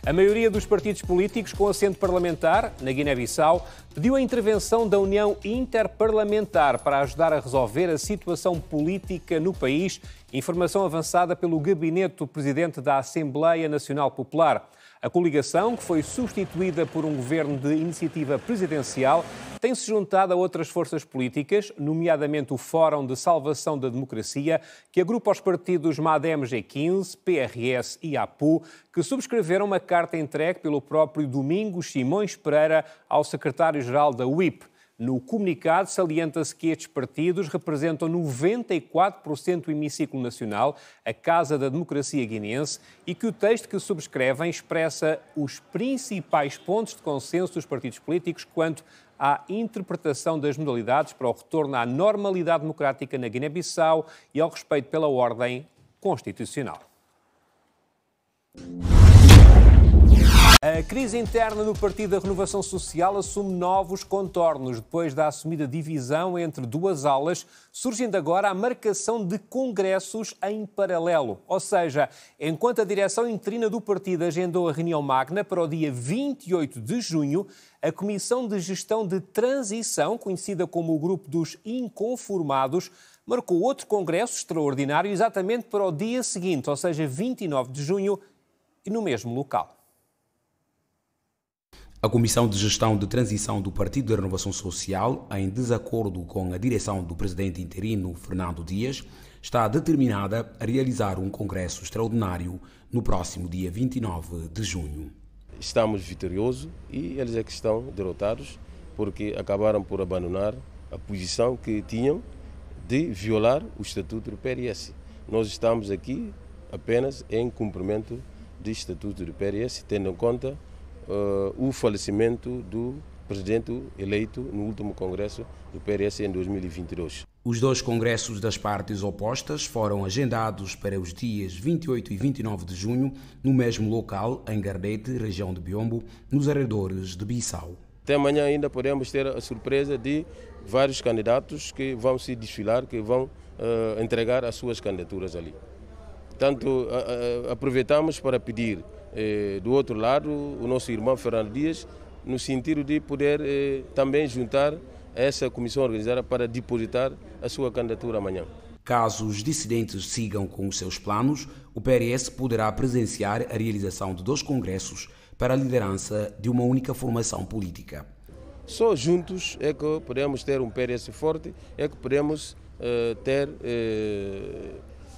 A maioria dos partidos políticos com assento parlamentar, na Guiné-Bissau, pediu a intervenção da União Interparlamentar para ajudar a resolver a situação política no país. Informação avançada pelo gabinete do presidente da Assembleia Nacional Popular. A coligação, que foi substituída por um governo de iniciativa presidencial, tem-se juntado a outras forças políticas, nomeadamente o Fórum de Salvação da Democracia, que agrupa os partidos MADEM G15, PRS e APU, que subscreveram uma carta entregue pelo próprio Domingos Simões Pereira ao secretário-geral da UIP. No comunicado, salienta-se que estes partidos representam 94% do hemiciclo nacional, a Casa da Democracia Guineense, e que o texto que subscrevem expressa os principais pontos de consenso dos partidos políticos quanto à interpretação das modalidades para o retorno à normalidade democrática na Guiné-Bissau e ao respeito pela ordem constitucional. A crise interna no Partido da Renovação Social assume novos contornos. Depois da assumida divisão entre duas alas, surgindo agora a marcação de congressos em paralelo. Ou seja, enquanto a direção interina do partido agendou a reunião magna para o dia 28 de junho, a Comissão de Gestão de Transição, conhecida como o Grupo dos Inconformados, marcou outro congresso extraordinário exatamente para o dia seguinte, ou seja, 29 de junho, e no mesmo local. A Comissão de Gestão de Transição do Partido da Renovação Social, em desacordo com a direção do presidente interino Fernando Dias, está determinada a realizar um congresso extraordinário no próximo dia 29 de junho. Estamos vitoriosos e eles é que estão derrotados porque acabaram por abandonar a posição que tinham de violar o Estatuto do PRS. Nós estamos aqui apenas em cumprimento do Estatuto do PRS, tendo em conta o falecimento do presidente eleito no último congresso do PRS em 2022. Os dois congressos das partes opostas foram agendados para os dias 28 e 29 de junho, no mesmo local, em Gardete, região de Biombo, nos arredores de Bissau. Até amanhã ainda podemos ter a surpresa de vários candidatos que vão se desfilar, que vão entregar as suas candidaturas ali. Portanto, aproveitamos para pedir do outro lado o nosso irmão Fernando Dias, no sentido de poder também juntar essa comissão organizada para depositar a sua candidatura amanhã. Caso os dissidentes sigam com os seus planos, o PRS poderá presenciar a realização de dois congressos para a liderança de uma única formação política. Só juntos é que podemos ter um PRS forte, é que podemos ter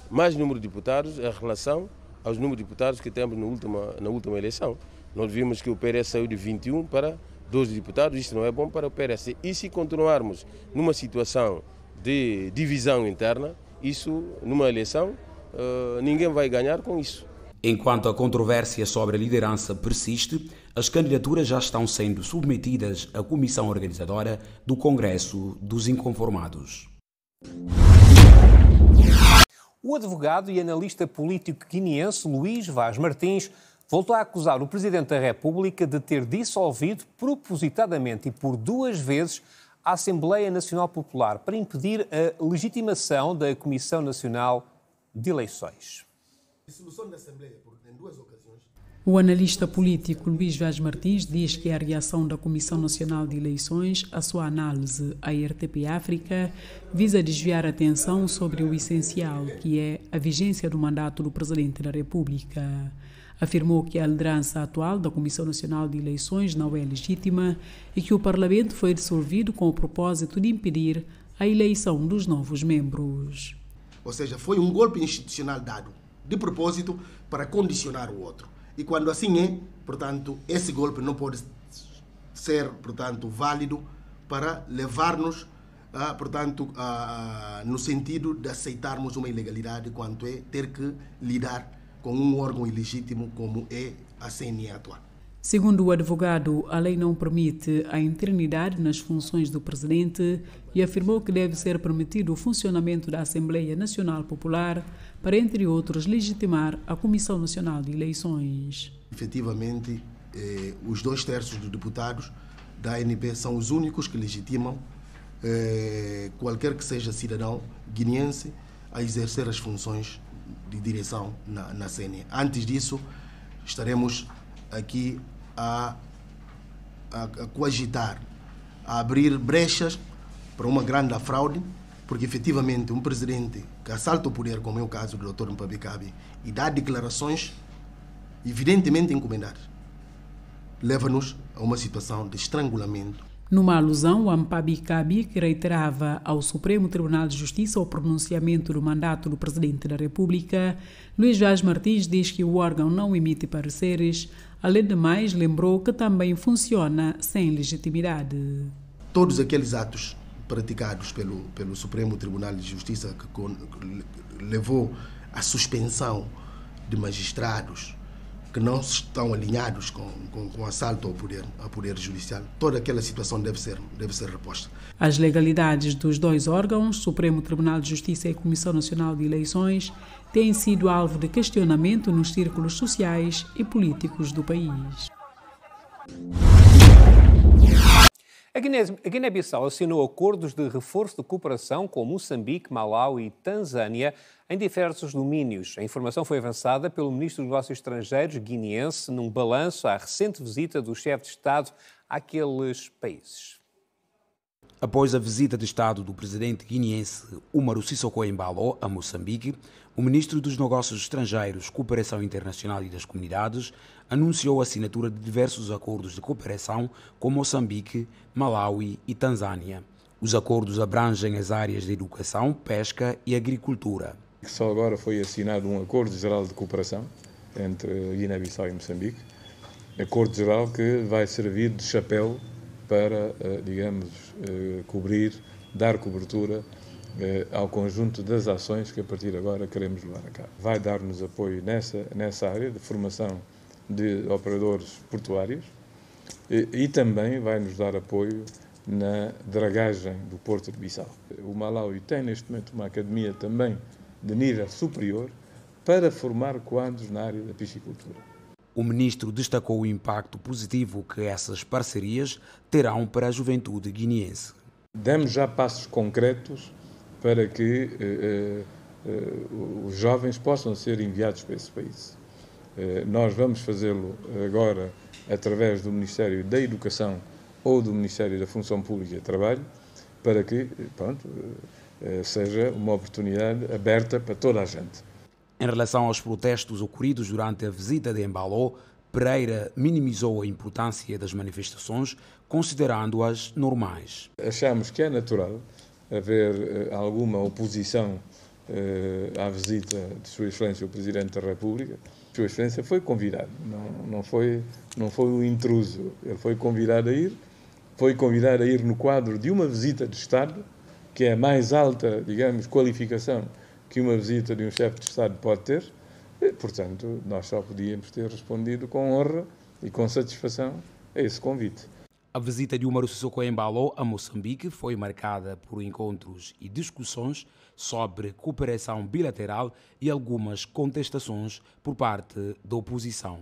mais número de deputados em relação aos números de deputados que temos na última eleição. Nós vimos que o PRS saiu de 21 para 12 deputados, isto não é bom para o PRS. E se continuarmos numa situação de divisão interna, isso, numa eleição, ninguém vai ganhar com isso. Enquanto a controvérsia sobre a liderança persiste, as candidaturas já estão sendo submetidas à comissão organizadora do Congresso dos Inconformados. O advogado e analista político guineense Luís Vaz Martins voltou a acusar o Presidente da República de ter dissolvido propositadamente e por duas vezes a Assembleia Nacional Popular para impedir a legitimação da Comissão Nacional de Eleições. Dissolução da Assembleia em duas ocasiões. O analista político Luís Vaz Martins diz que a reação da Comissão Nacional de Eleições à sua análise à RTP África visa desviar a atenção sobre o essencial, que é a vigência do mandato do Presidente da República. Afirmou que a liderança atual da Comissão Nacional de Eleições não é legítima e que o Parlamento foi dissolvido com o propósito de impedir a eleição dos novos membros. Ou seja, foi um golpe institucional dado de propósito para condicionar o outro. E quando assim é, portanto, esse golpe não pode ser, portanto, válido para levar-nos, no sentido de aceitarmos uma ilegalidade quanto é ter que lidar com um órgão ilegítimo como é a CNE atual. Segundo o advogado, a lei não permite a interinidade nas funções do presidente e afirmou que deve ser permitido o funcionamento da Assembleia Nacional Popular para, entre outros, legitimar a Comissão Nacional de Eleições. Efetivamente, os 2/3 dos deputados da ANP são os únicos que legitimam qualquer que seja cidadão guineense a exercer as funções de direção na CNE. Antes disso, estaremos aqui a coagitar, a abrir brechas para uma grande fraude, porque efetivamente um presidente que assalta o poder, como é o caso do Dr. Mpabikabi, e dá declarações evidentemente encomendadas, leva-nos a uma situação de estrangulamento. Numa alusão a Mpabikabi, que reiterava ao Supremo Tribunal de Justiça o pronunciamento do mandato do Presidente da República, Luís Vaz Martins diz que o órgão não emite pareceres. Além de mais, lembrou que também funciona sem legitimidade. Todos aqueles atos praticados pelo Supremo Tribunal de Justiça que levou à suspensão de magistrados que não estão alinhados com assalto ao poder judicial, toda aquela situação deve ser reposta. As legalidades dos dois órgãos, Supremo Tribunal de Justiça e Comissão Nacional de Eleições, têm sido alvo de questionamento nos círculos sociais e políticos do país. A Guiné-Bissau assinou acordos de reforço de cooperação com Moçambique, Malau e Tanzânia em diversos domínios. A informação foi avançada pelo Ministro dos Negócios Estrangeiros guineense num balanço à recente visita do chefe de Estado àqueles países. Após a visita de Estado do presidente guineense Umaru Sissoko Embalo a Moçambique, o Ministro dos Negócios Estrangeiros, Cooperação Internacional e das Comunidades anunciou a assinatura de diversos acordos de cooperação com Moçambique, Malawi e Tanzânia. Os acordos abrangem as áreas de educação, pesca e agricultura. Só agora foi assinado um acordo geral de cooperação entre Guiné-Bissau e Moçambique, acordo geral que vai servir de chapéu para, digamos, dar cobertura ao conjunto das ações que a partir de agora queremos levar a cabo. Vai dar-nos apoio nessa área de formação de operadores portuários e também vai nos dar apoio na dragagem do Porto de Bissau. O Malawi tem neste momento uma academia também de nível superior para formar quadros na área da piscicultura. O ministro destacou o impacto positivo que essas parcerias terão para a juventude guineense. Demos já passos concretos para que os jovens possam ser enviados para esse país. Nós vamos fazê-lo agora através do Ministério da Educação ou do Ministério da Função Pública e Trabalho, para que seja uma oportunidade aberta para toda a gente. Em relação aos protestos ocorridos durante a visita de Embalo, Pereira minimizou a importância das manifestações, considerando-as normais. Achamos que é natural haver alguma oposição à visita de Sua Excelência o Presidente da República. Sua Excelência foi convidado, não foi um intruso. Ele foi convidado a ir no quadro de uma visita de Estado, que é a mais alta, digamos, qualificação que uma visita de um chefe de Estado pode ter. E, portanto, nós só podíamos ter respondido com honra e com satisfação a esse convite. A visita de Umaru Sissoko Embalo a Moçambique foi marcada por encontros e discussões sobre cooperação bilateral e algumas contestações por parte da oposição.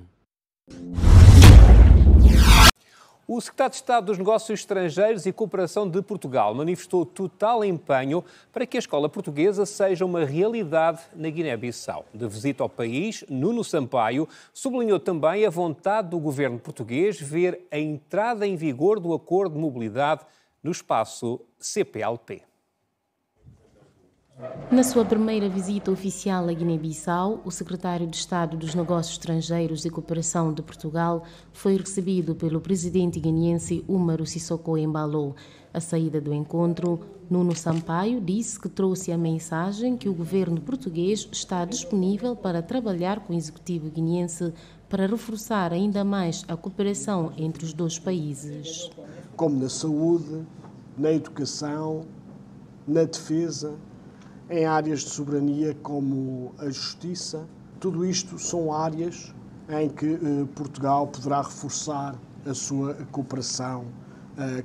O secretário de Estado dos Negócios Estrangeiros e Cooperação de Portugal manifestou total empenho para que a escola portuguesa seja uma realidade na Guiné-Bissau. De visita ao país, Nuno Sampaio sublinhou também a vontade do governo português ver a entrada em vigor do Acordo de Mobilidade no espaço CPLP. Na sua primeira visita oficial à Guiné-Bissau, o secretário de Estado dos Negócios Estrangeiros e Cooperação de Portugal foi recebido pelo presidente guineense Umaru Sissoko Embalo. À saída do encontro, Nuno Sampaio disse que trouxe a mensagem que o governo português está disponível para trabalhar com o executivo guineense para reforçar ainda mais a cooperação entre os dois países. Como na saúde, na educação, na defesa, em áreas de soberania como a justiça. Tudo isto são áreas em que Portugal poderá reforçar a sua cooperação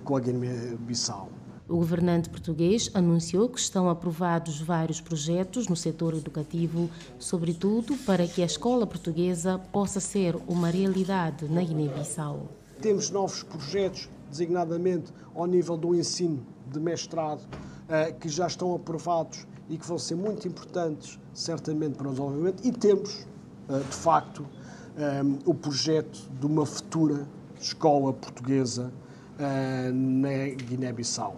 com a Guiné-Bissau. O governante português anunciou que estão aprovados vários projetos no setor educativo, sobretudo para que a escola portuguesa possa ser uma realidade na Guiné-Bissau. Temos novos projetos, designadamente ao nível do ensino de mestrado, que já estão aprovados e que vão ser muito importantes, certamente, para o desenvolvimento. E temos, de facto, o projeto de uma futura escola portuguesa na Guiné-Bissau.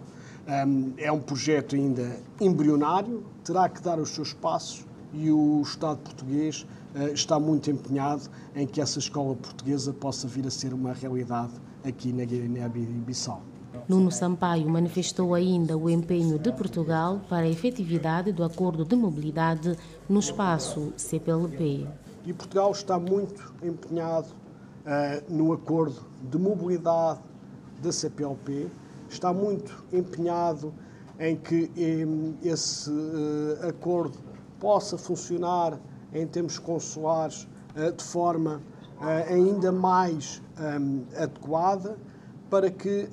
É um projeto ainda embrionário, terá que dar os seus passos e o Estado português está muito empenhado em que essa escola portuguesa possa vir a ser uma realidade aqui na Guiné-Bissau. Nuno Sampaio manifestou ainda o empenho de Portugal para a efetividade do acordo de mobilidade no espaço CPLP. E Portugal está muito empenhado no acordo de mobilidade da CPLP, está muito empenhado em que esse acordo possa funcionar em termos consulares de forma ainda mais adequada para que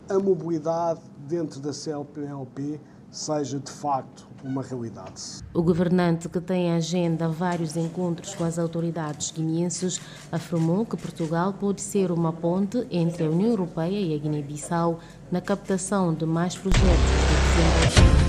a mobilidade dentro da CPLP seja de facto uma realidade. O governante, que tem em agenda vários encontros com as autoridades guineenses, afirmou que Portugal pode ser uma ponte entre a União Europeia e a Guiné-Bissau na captação de mais projetos de desenvolvimento.